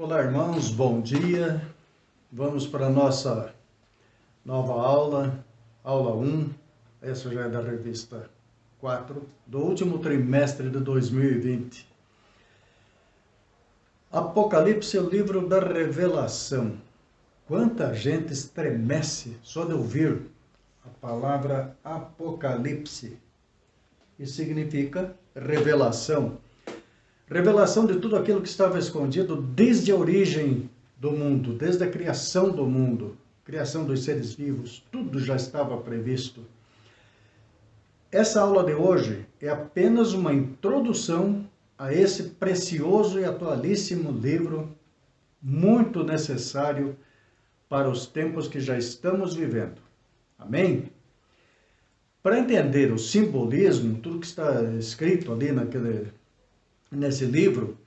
Olá, irmãos, bom dia. Vamos para a nossa nova aula, aula 1. Essa já é da revista 4, do último trimestre de 2020. Apocalipse é o livro da revelação. Quanta gente estremece só de ouvir a palavra Apocalipse. Isso significa revelação. Revelação de tudo aquilo que estava escondido desde a origem do mundo, desde a criação do mundo, criação dos seres vivos, tudo já estava previsto. Essa aula de hoje é apenas uma introdução a esse precioso e atualíssimo livro, muito necessário para os tempos que já estamos vivendo. Amém? Para entender o simbolismo, tudo que está escrito ali nesse livro,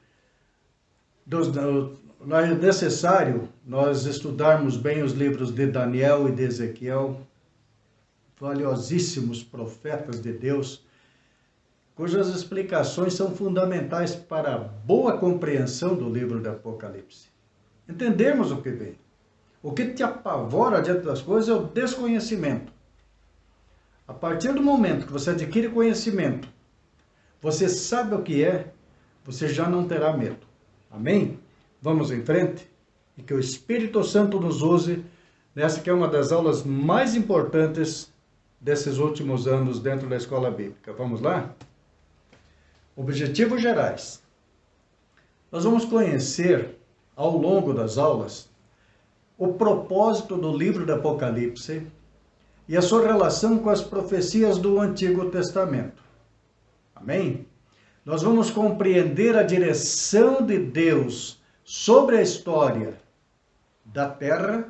é necessário nós estudarmos bem os livros de Daniel e de Ezequiel, valiosíssimos profetas de Deus, cujas explicações são fundamentais para a boa compreensão do livro do Apocalipse. Entendermos o que vem. O que te apavora diante das coisas é o desconhecimento. A partir do momento que você adquire conhecimento, você sabe o que é, você já não terá medo. Amém? Vamos em frente? E que o Espírito Santo nos use nessa que é uma das aulas mais importantes desses últimos anos dentro da escola bíblica. Vamos lá? Objetivos gerais. Nós vamos conhecer, ao longo das aulas, o propósito do livro do Apocalipse e a sua relação com as profecias do Antigo Testamento. Amém? Nós vamos compreender a direção de Deus sobre a história da Terra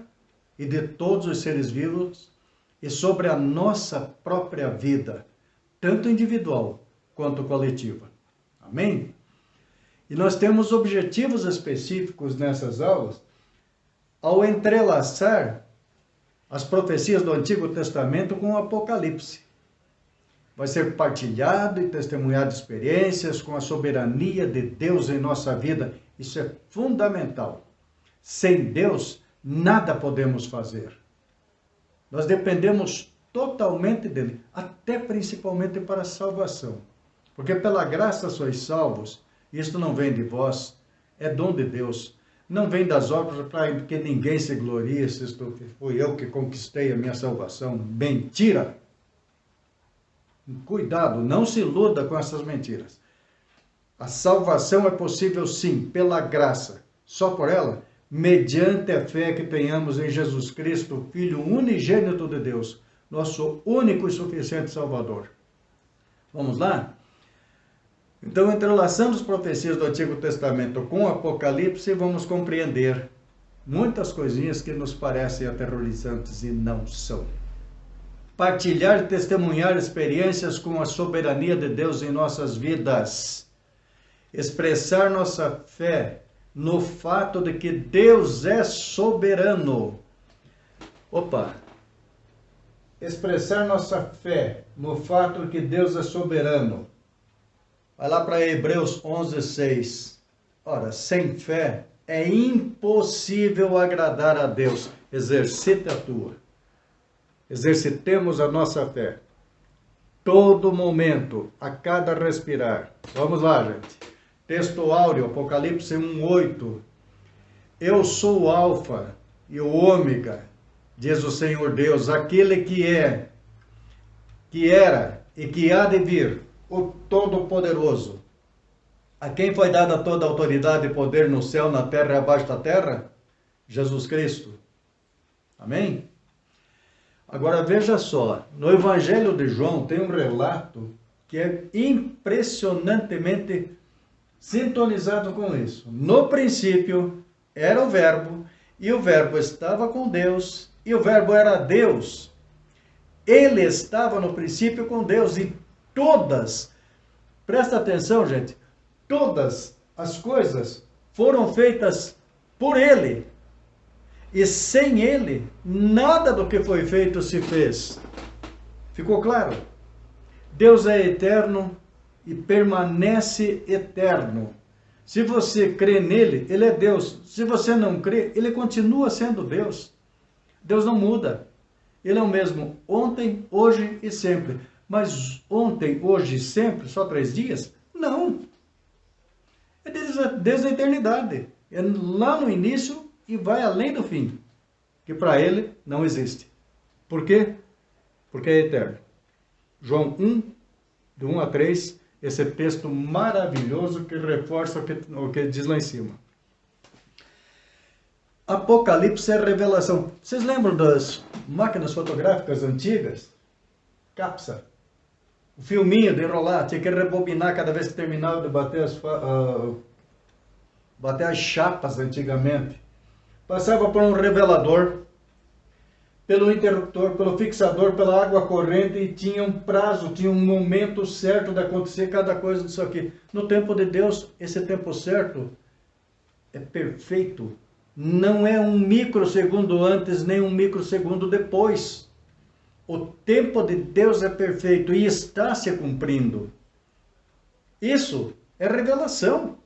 e de todos os seres vivos e sobre a nossa própria vida, tanto individual quanto coletiva. Amém? E nós temos objetivos específicos nessas aulas ao entrelaçar as profecias do Antigo Testamento com o Apocalipse. Vai ser partilhado e testemunhado experiências com a soberania de Deus em nossa vida. Isso é fundamental. Sem Deus, nada podemos fazer. Nós dependemos totalmente dele, até principalmente para a salvação. Porque pela graça sois salvos, isto não vem de vós, é dom de Deus. Não vem das obras para que ninguém se glorie, se fui eu que conquistei a minha salvação. Mentira! Cuidado, não se iluda com essas mentiras. A salvação é possível sim, pela graça, só por ela, mediante a fé que tenhamos em Jesus Cristo, Filho unigênito de Deus, nosso único e suficiente Salvador. Vamos lá? Então, entrelaçando as profecias do Antigo Testamento com o Apocalipse, vamos compreender muitas coisinhas que nos parecem aterrorizantes e não são. Partilhar e testemunhar experiências com a soberania de Deus em nossas vidas. Expressar nossa fé no fato de que Deus é soberano. Expressar nossa fé no fato de que Deus é soberano. Vai lá para Hebreus 11:6. Ora, sem fé é impossível agradar a Deus. Exercita a tua. Exercitemos a nossa fé. Todo momento, a cada respirar. Vamos lá, gente. Texto áureo, Apocalipse 1:8. Eu sou o Alfa e o Ômega, diz o Senhor Deus, aquele que é, que era e que há de vir, o Todo-Poderoso. A quem foi dada toda a autoridade e poder no céu, na terra e abaixo da terra? Jesus Cristo. Amém? Agora veja só, no Evangelho de João tem um relato que é impressionantemente sintonizado com isso. No princípio era o Verbo, e o Verbo estava com Deus, e o Verbo era Deus. Ele estava no princípio com Deus, e presta atenção, gente, todas as coisas foram feitas por Ele. E sem Ele, nada do que foi feito se fez. Ficou claro? Deus é eterno e permanece eterno. Se você crê nele, ele é Deus. Se você não crê, ele continua sendo Deus. Deus não muda. Ele é o mesmo ontem, hoje e sempre. Mas ontem, hoje e sempre, só 3 dias? Não. É desde a eternidade. É lá no início e vai além do fim. Que para ele não existe. Por quê? Porque é eterno. João 1, do 1 a 3, esse texto maravilhoso que reforça o que diz lá em cima. Apocalipse é revelação. Vocês lembram das máquinas fotográficas antigas? Capsa. O filminho de enrolar, tinha que rebobinar cada vez que terminava de bater as chapas antigamente. Passava por um revelador, pelo interruptor, pelo fixador, pela água corrente e tinha um prazo, tinha um momento certo de acontecer cada coisa disso aqui. No tempo de Deus, esse tempo certo é perfeito. Não é um microsegundo antes, nem um microsegundo depois. O tempo de Deus é perfeito e está se cumprindo. Isso é revelação.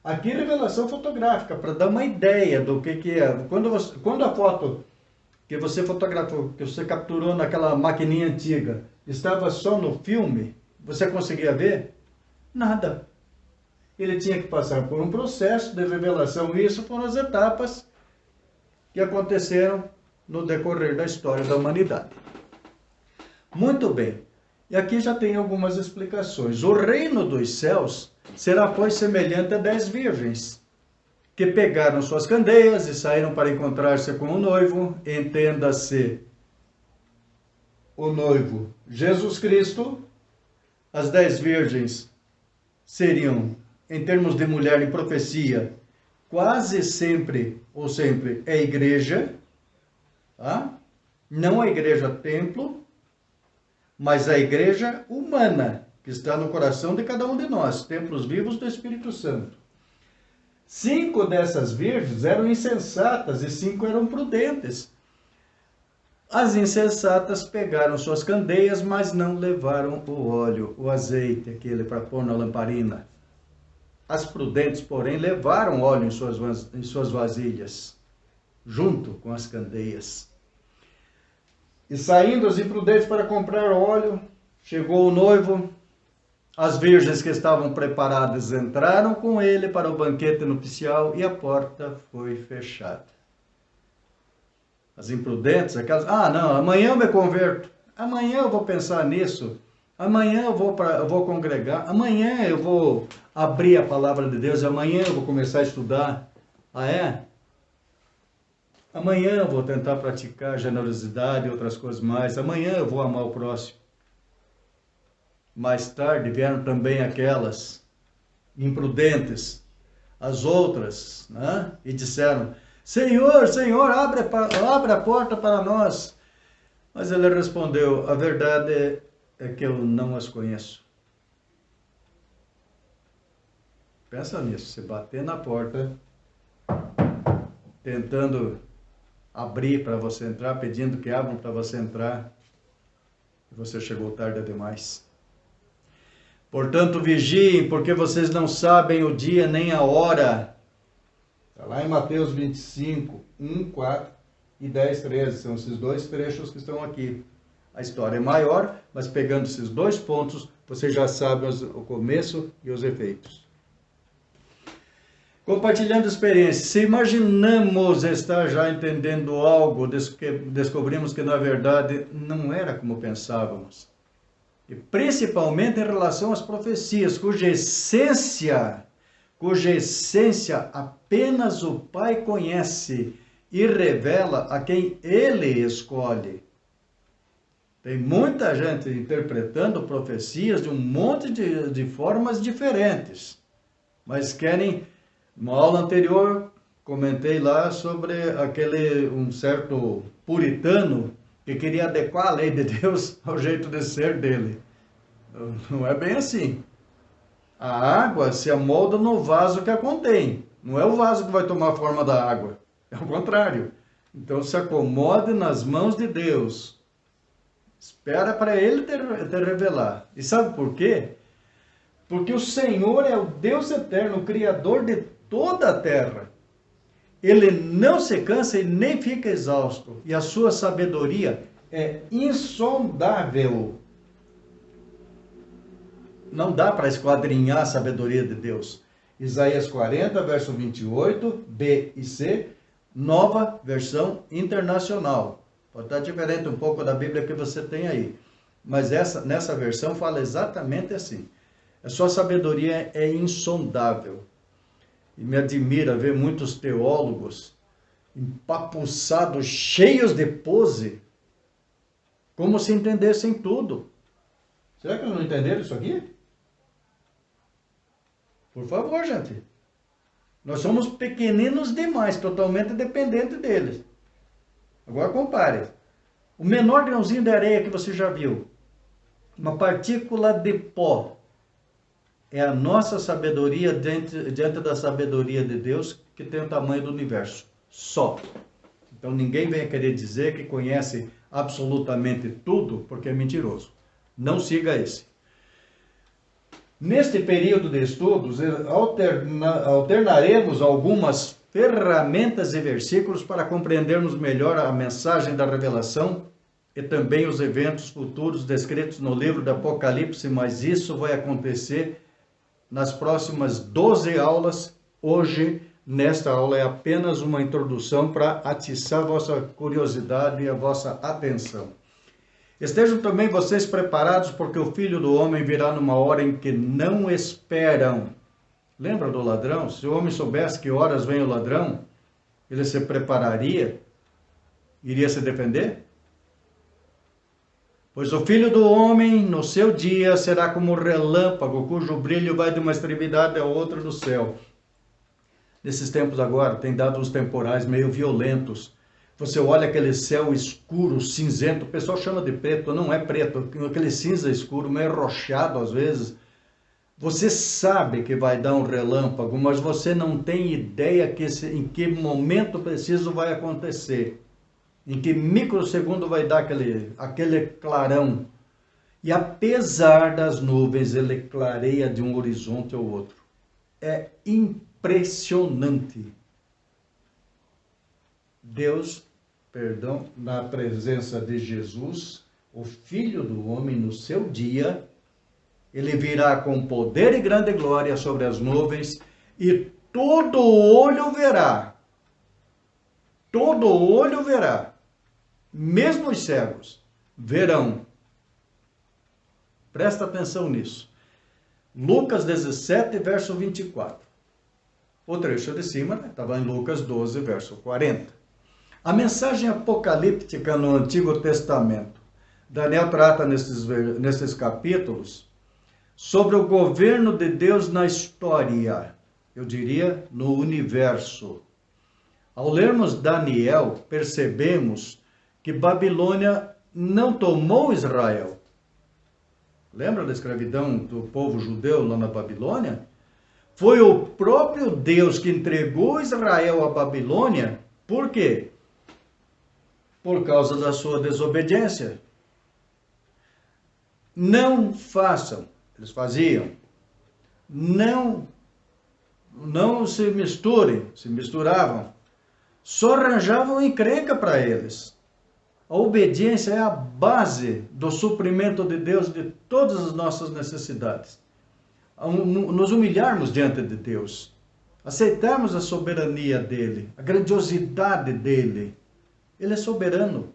Aqui revelação fotográfica, para dar uma ideia do que é. Quando a foto que você fotografou, que você capturou naquela maquininha antiga, estava só no filme, você conseguia ver? Nada. Ele tinha que passar por um processo de revelação. Isso foram as etapas que aconteceram no decorrer da história da humanidade. Muito bem. E aqui já tem algumas explicações. O reino dos céus será, pois, semelhante a 10 virgens, que pegaram suas candeias e saíram para encontrar-se com o noivo. Entenda-se, o noivo Jesus Cristo. As 10 virgens seriam, em termos de mulher em profecia, quase sempre, ou sempre, é a igreja, tá? Não a igreja templo, mas a igreja humana, que está no coração de cada um de nós, templos vivos do Espírito Santo. 5 dessas virgens eram insensatas e 5 eram prudentes. As insensatas pegaram suas candeias, mas não levaram o óleo, o azeite, aquele para pôr na lamparina. As prudentes, porém, levaram óleo em suas vasilhas, junto com as candeias. E saindo as imprudentes para comprar óleo, chegou o noivo. As virgens que estavam preparadas entraram com ele para o banquete nupcial e a porta foi fechada. As imprudentes, aquelas, não, amanhã eu me converto, amanhã eu vou pensar nisso, amanhã eu vou congregar, amanhã eu vou abrir a palavra de Deus, amanhã eu vou começar a estudar. Ah, é? Amanhã eu vou tentar praticar generosidade e outras coisas mais, amanhã eu vou amar o próximo. Mais tarde vieram também aquelas imprudentes, as outras, né? E disseram: Senhor, Senhor, abre a porta para nós. Mas ele respondeu: a verdade é que eu não as conheço. Pensa nisso, você bater na porta, tentando abrir para você entrar, pedindo que abram para você entrar, e você chegou tarde demais. Portanto, vigiem, porque vocês não sabem o dia nem a hora. Está lá em Mateus 25, 1, 4 e 10, 13. São esses 2 trechos que estão aqui. A história é maior, mas pegando esses 2 pontos, você já sabe o começo e os efeitos. Compartilhando experiências. Se imaginamos estar já entendendo algo, descobrimos que na verdade não era como pensávamos. E principalmente em relação às profecias, cuja essência apenas o Pai conhece e revela a quem Ele escolhe. Tem muita gente interpretando profecias de um monte de formas diferentes, mas querem. Numa aula anterior, comentei lá sobre um certo puritano que queria adequar a lei de Deus ao jeito de ser dele. Não é bem assim. A água se amolda no vaso que a contém. Não é o vaso que vai tomar a forma da água. É o contrário. Então se acomode nas mãos de Deus. Espera para Ele te revelar. E sabe por quê? Porque o Senhor é o Deus eterno, o Criador de toda a terra. Ele não se cansa e nem fica exausto. E a sua sabedoria é insondável. Não dá para esquadrinhar a sabedoria de Deus. Isaías 40, verso 28, B e C, nova versão internacional. Pode estar diferente um pouco da Bíblia que você tem aí. Mas nessa versão fala exatamente assim. A sua sabedoria é insondável. E me admira ver muitos teólogos empapuçados, cheios de pose, como se entendessem tudo. Será que eles não entenderam isso aqui? Por favor, gente. Nós somos pequeninos demais, totalmente dependentes deles. Agora compare. O menor grãozinho de areia que você já viu, uma partícula de pó, é a nossa sabedoria diante da sabedoria de Deus que tem o tamanho do universo. Só. Então ninguém vem querer dizer que conhece absolutamente tudo, porque é mentiroso. Não siga esse. Neste período de estudos, alternaremos algumas ferramentas e versículos para compreendermos melhor a mensagem da revelação e também os eventos futuros descritos no livro do Apocalipse, mas isso vai acontecer nas próximas 12 aulas. Hoje, nesta aula, é apenas uma introdução para atiçar a vossa curiosidade e a vossa atenção. Estejam também vocês preparados, porque o Filho do Homem virá numa hora em que não esperam. Lembra do ladrão? Se o homem soubesse que horas vem o ladrão, ele se prepararia? Iria se defender? Pois o Filho do Homem, no seu dia, será como um relâmpago, cujo brilho vai de uma extremidade à outra do céu. Nesses tempos agora, tem dado uns temporais meio violentos. Você olha aquele céu escuro, cinzento, o pessoal chama de preto, não é preto, aquele cinza escuro, meio rochado às vezes. Você sabe que vai dar um relâmpago, mas você não tem ideia em que momento preciso vai acontecer. Em que microsegundo vai dar aquele clarão. E apesar das nuvens, ele clareia de um horizonte ao outro. É impressionante. Deus, na presença de Jesus, o Filho do Homem, no seu dia, ele virá com poder e grande glória sobre as nuvens, e todo olho verá, mesmo os cegos verão. Presta atenção nisso. Lucas 17, verso 24. O trecho de cima estava em Lucas 12, verso 40. A mensagem apocalíptica no Antigo Testamento. Daniel trata nesses capítulos sobre o governo de Deus na história, eu diria no universo. Ao lermos Daniel, percebemos que Babilônia não tomou Israel. Lembra da escravidão do povo judeu lá na Babilônia? Foi o próprio Deus que entregou Israel à Babilônia. Por quê? Por causa da sua desobediência. Não façam, eles faziam. Não se misturem, se misturavam. Só arranjavam encrenca para eles. A obediência é a base do suprimento de Deus de todas as nossas necessidades. Nos humilharmos diante de Deus, aceitarmos a soberania dele, a grandiosidade dele. Ele é soberano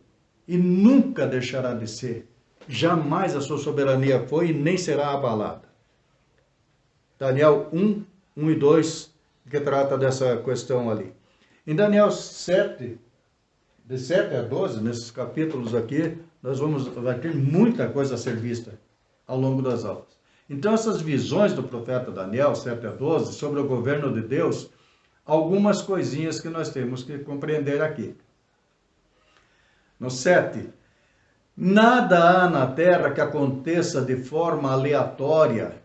e nunca deixará de ser. Jamais a sua soberania foi e nem será abalada. Daniel 1, 1 e 2, que trata dessa questão ali. Em Daniel 7, de 7 a 12, nesses capítulos aqui, vai ter muita coisa a ser vista ao longo das aulas. Então, essas visões do profeta Daniel, 7 a 12, sobre o governo de Deus, algumas coisinhas que nós temos que compreender aqui. No 7, nada há na terra que aconteça de forma aleatória.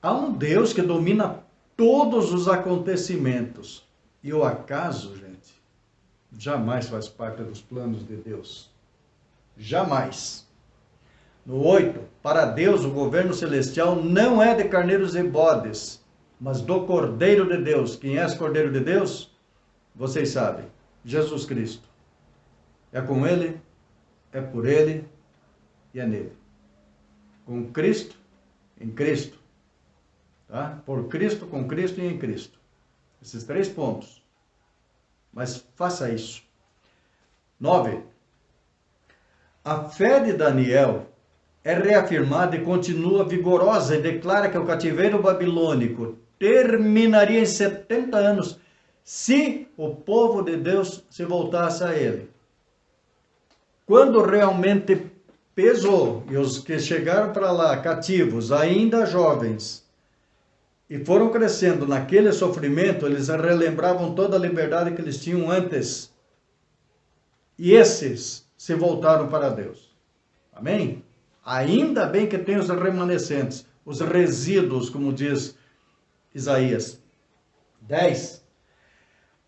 Há um Deus que domina todos os acontecimentos. E o acaso, gente, jamais faz parte dos planos de Deus. Jamais. No 8, para Deus o governo celestial não é de carneiros e bodes, mas do Cordeiro de Deus. Quem é esse Cordeiro de Deus? Vocês sabem, Jesus Cristo. É com Ele, é por Ele e é nele. Com Cristo, em Cristo. Tá? Por Cristo, com Cristo e em Cristo. Esses 3 pontos. Mas faça isso. 9. A fé de Daniel é reafirmada e continua vigorosa e declara que o cativeiro babilônico terminaria em 70 anos se o povo de Deus se voltasse a ele. Quando realmente pesou, e os que chegaram para lá cativos, ainda jovens, e foram crescendo naquele sofrimento, eles relembravam toda a liberdade que eles tinham antes. E esses se voltaram para Deus. Amém? Ainda bem que tem os remanescentes, os resíduos, como diz Isaías. 10.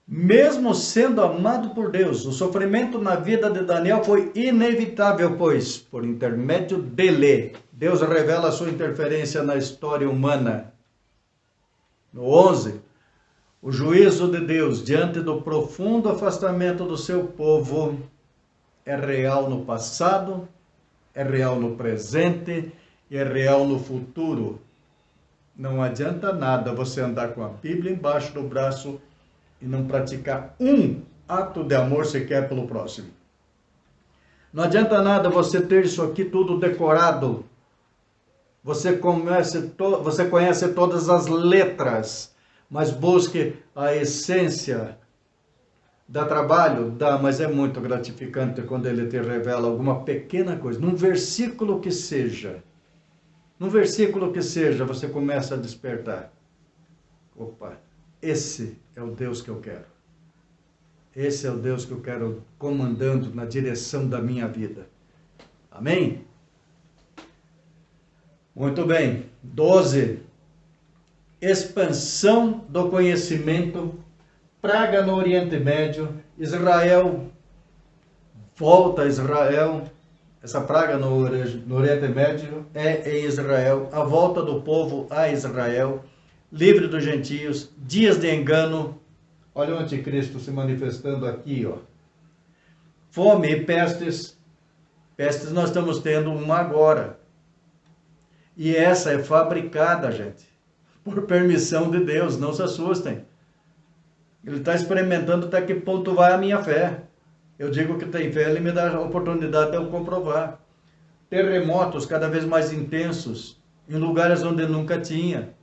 Mesmo sendo amado por Deus, o sofrimento na vida de Daniel foi inevitável, pois, por intermédio dele, Deus revela a sua interferência na história humana. No 11, o juízo de Deus diante do profundo afastamento do seu povo é real no passado, é real no presente e é real no futuro. Não adianta nada você andar com a Bíblia embaixo do braço e não praticar um ato de amor sequer pelo próximo. Não adianta nada você ter isso aqui tudo decorado. Você conhece todas as letras, mas busque a essência. Dá trabalho? Dá, mas é muito gratificante quando ele te revela alguma pequena coisa. Num versículo que seja, você começa a despertar. Opa, esse é o Deus que eu quero. Esse é o Deus que eu quero comandando na direção da minha vida. Amém? Muito bem. 12. Expansão do conhecimento, praga no Oriente Médio, Israel, volta a Israel, essa praga no Oriente Médio é em Israel, a volta do povo a Israel, livre dos gentios, dias de engano, olha o anticristo se manifestando aqui, ó. Fome e pestes nós estamos tendo uma agora, e essa é fabricada, gente, por permissão de Deus, não se assustem. Ele está experimentando até que ponto vai a minha fé. Eu digo que tem fé, ele me dá a oportunidade de eu comprovar. Terremotos cada vez mais intensos, em lugares onde nunca tinha.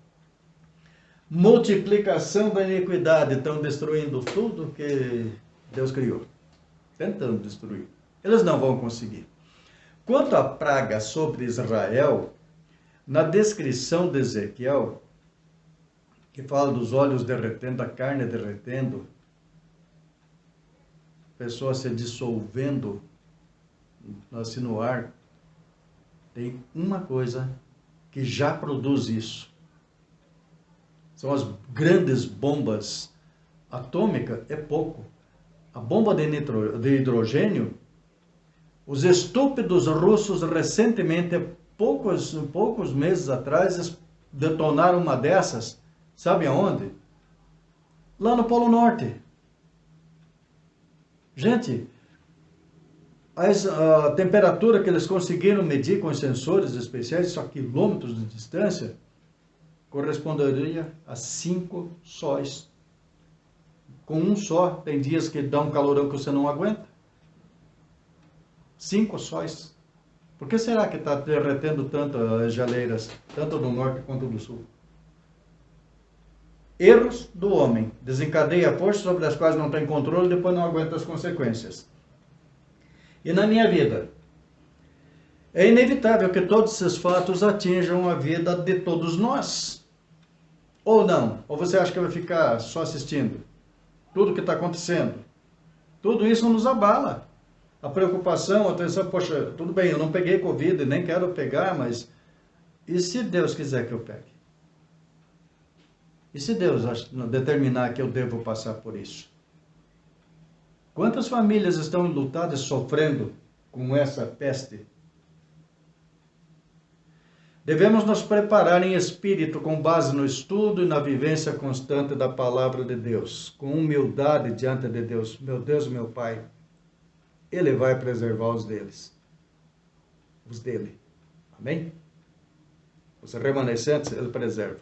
Multiplicação da iniquidade, estão destruindo tudo que Deus criou. Tentando destruir. Eles não vão conseguir. Quanto à praga sobre Israel, na descrição de Ezequiel, que fala dos olhos derretendo, da carne derretendo, pessoas se dissolvendo assim no ar, tem uma coisa que já produz isso. São as grandes bombas atômicas, é pouco. A bomba de hidrogênio, os estúpidos russos recentemente, poucos meses atrás, detonaram uma dessas. Sabe aonde? Lá no Polo Norte. Gente, a temperatura que eles conseguiram medir com os sensores especiais, só quilômetros de distância, corresponderia a 5 sóis. Com um só, tem dias que dá um calorão que você não aguenta. 5 sóis. Por que será que está derretendo tanto as geleiras, tanto do norte quanto do sul? Erros do homem. Desencadeia forças sobre as quais não tem controle e depois não aguenta as consequências. E na minha vida? É inevitável que todos esses fatos atinjam a vida de todos nós. Ou não? Ou você acha que vai ficar só assistindo? Tudo que está acontecendo. Tudo isso nos abala. A preocupação, a atenção, poxa, tudo bem, eu não peguei Covid, nem quero pegar, mas e se Deus quiser que eu pegue? E se Deus determinar que eu devo passar por isso? Quantas famílias estão enlutadas, sofrendo com essa peste? Devemos nos preparar em espírito com base no estudo e na vivência constante da palavra de Deus, com humildade diante de Deus. Meu Deus, meu Pai, Ele vai preservar os dele. Amém? Os remanescentes, Ele preserva.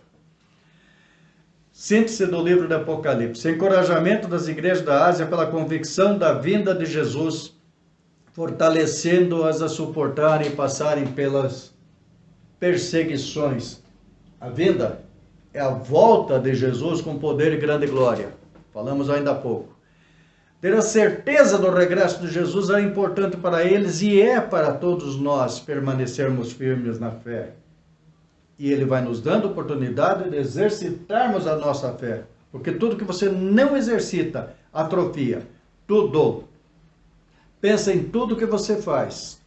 Síntese do livro do Apocalipse. Encorajamento das igrejas da Ásia pela convicção da vinda de Jesus, fortalecendo-as a suportarem e passarem pelas perseguições. A vinda é a volta de Jesus com poder e grande glória. Falamos ainda há pouco. Ter a certeza do regresso de Jesus é importante para eles e é para todos nós permanecermos firmes na fé. E Ele vai nos dando oportunidade de exercitarmos a nossa fé. Porque tudo que você não exercita, atrofia. Tudo. Pensa em tudo que você faz.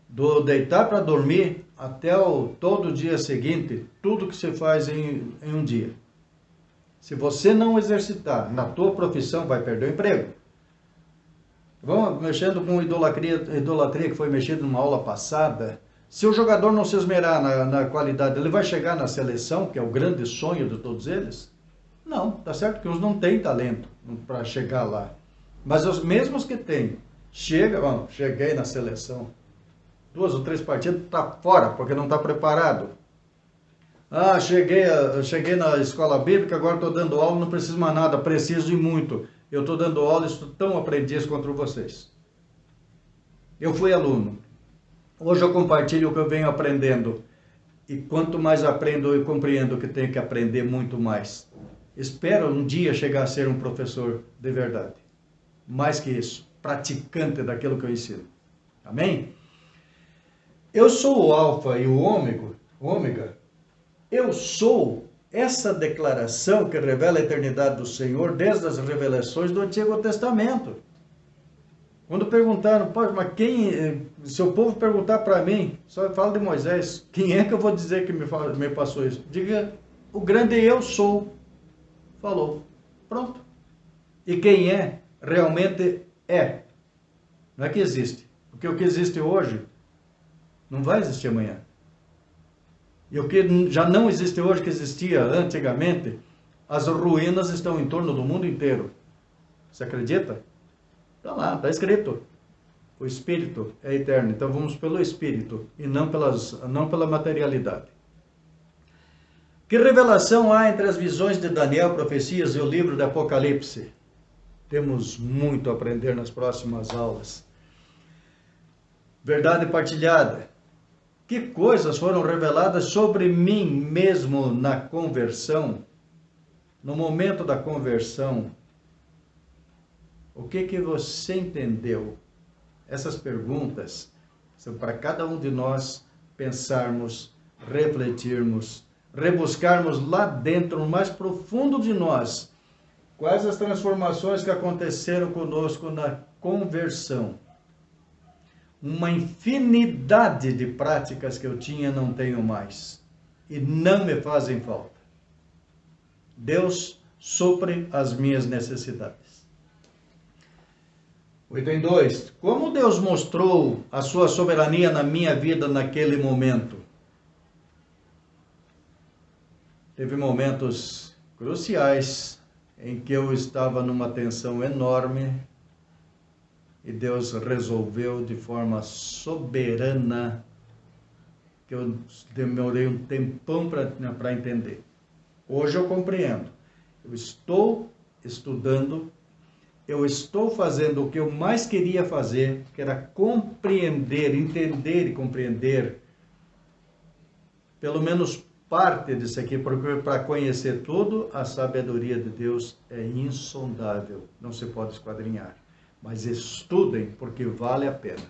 Do deitar para dormir até todo dia seguinte, tudo que você faz em um dia. Se você não exercitar na tua profissão, vai perder o emprego. Vamos mexendo com idolatria que foi mexido numa aula passada. Se o jogador não se esmerar na qualidade, ele vai chegar na seleção, que é o grande sonho de todos eles? Não, tá certo que uns não têm talento para chegar lá. Mas os mesmos que têm, cheguei na seleção. 2 ou 3 partidas, está fora, porque não está preparado. Cheguei na escola bíblica, agora estou dando aula, não preciso mais nada, preciso e muito. Eu estou dando aula, estou tão aprendiz contra vocês. Eu fui aluno. Hoje eu compartilho o que eu venho aprendendo. E quanto mais aprendo e compreendo que tenho que aprender muito mais. Espero um dia chegar a ser um professor de verdade. Mais que isso, praticante daquilo que eu ensino. Amém? Eu sou o alfa e o ômega. Eu sou essa declaração que revela a eternidade do Senhor desde as revelações do Antigo Testamento. Quando perguntaram, mas quem, se o povo perguntar para mim, só fala de Moisés, quem é que eu vou dizer que me passou isso? Diga, o grande eu sou, falou, pronto. E quem é, realmente é. Não é que existe, porque o que existe hoje não vai existir amanhã. E o que já não existe hoje, que existia antigamente, as ruínas estão em torno do mundo inteiro. Você acredita? Está lá, está escrito. O Espírito é eterno, então vamos pelo Espírito e não pela materialidade. Que revelação há entre as visões de Daniel, profecias e o livro do Apocalipse? Temos muito a aprender nas próximas aulas. Verdade partilhada. Que coisas foram reveladas sobre mim mesmo na conversão? No momento da conversão, o que você entendeu? Essas perguntas são para cada um de nós pensarmos, refletirmos, rebuscarmos lá dentro, no mais profundo de nós, quais as transformações que aconteceram conosco na conversão. Uma infinidade de práticas que eu tinha não tenho mais e não me fazem falta. Deus supre as minhas necessidades. Item 2. Como Deus mostrou a sua soberania na minha vida naquele momento? Teve momentos cruciais em que eu estava numa tensão enorme e Deus resolveu de forma soberana, que eu demorei um tempão para entender. Hoje eu compreendo. Eu estou estudando, eu estou fazendo o que eu mais queria fazer, que era compreender, entender e compreender, pelo menos parte disso aqui, porque para conhecer tudo, a sabedoria de Deus é insondável, não se pode esquadrinhar. Mas estudem, porque vale a pena.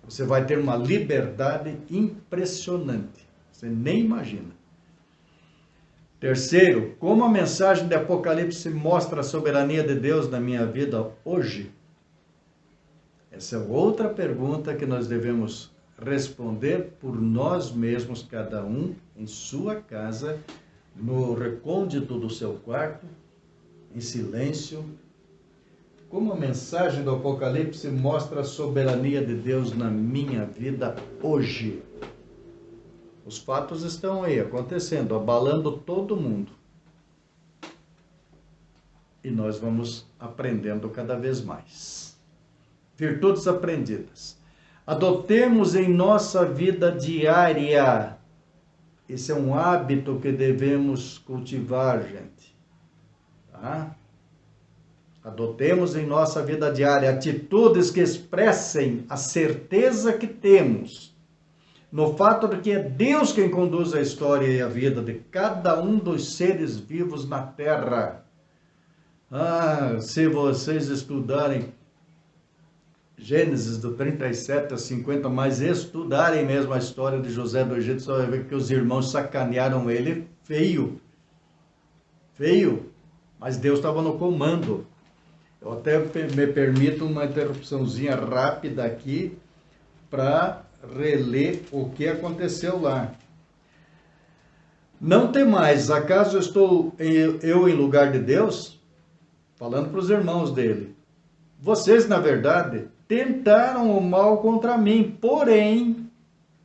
Você vai ter uma liberdade impressionante. Você nem imagina. Terceiro, como a mensagem de Apocalipse mostra a soberania de Deus na minha vida hoje? Essa é outra pergunta que nós devemos responder por nós mesmos, cada um em sua casa, no recôndito do seu quarto, em silêncio. Como a mensagem do Apocalipse mostra a soberania de Deus na minha vida hoje? Os fatos estão aí acontecendo, abalando todo mundo. E nós vamos aprendendo cada vez mais. Virtudes aprendidas. Adotemos em nossa vida diária. Esse é um hábito que devemos cultivar, gente. Tá? Adotemos em nossa vida diária atitudes que expressem a certeza que temos no fato de que é Deus quem conduz a história e a vida de cada um dos seres vivos na Terra. Se vocês estudarem Gênesis do 37 a 50, mas estudarem mesmo a história de José do Egito, só vai ver que os irmãos sacanearam ele feio. Feio. Mas Deus estava no comando. Eu até me permito uma interrupçãozinha rápida aqui para reler o que aconteceu lá. Não temais, acaso estou eu em lugar de Deus? Falando para os irmãos dele. Vocês, na verdade, tentaram o mal contra mim, porém,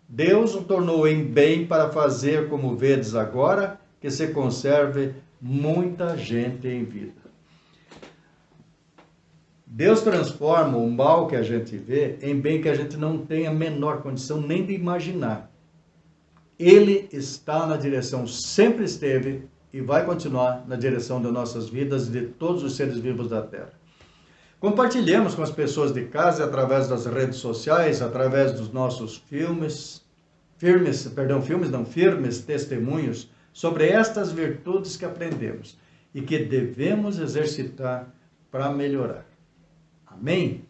Deus o tornou em bem para fazer, como vedes agora, que se conserve muita gente em vida. Deus transforma o mal que a gente vê em bem que a gente não tem a menor condição nem de imaginar. Ele está na direção, sempre esteve e vai continuar na direção de nossas vidas e de todos os seres vivos da Terra. Compartilhemos com as pessoas de casa através das redes sociais, através dos nossos firmes testemunhos sobre estas virtudes que aprendemos e que devemos exercitar para melhorar. Amém?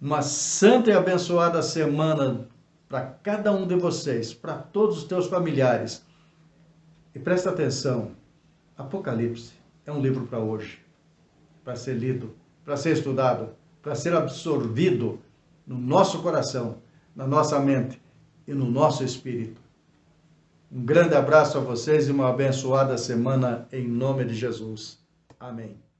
Uma santa e abençoada semana para cada um de vocês, para todos os teus familiares. E presta atenção, Apocalipse é um livro para hoje, para ser lido, para ser estudado, para ser absorvido no nosso coração, na nossa mente e no nosso espírito. Um grande abraço a vocês e uma abençoada semana em nome de Jesus. Amém.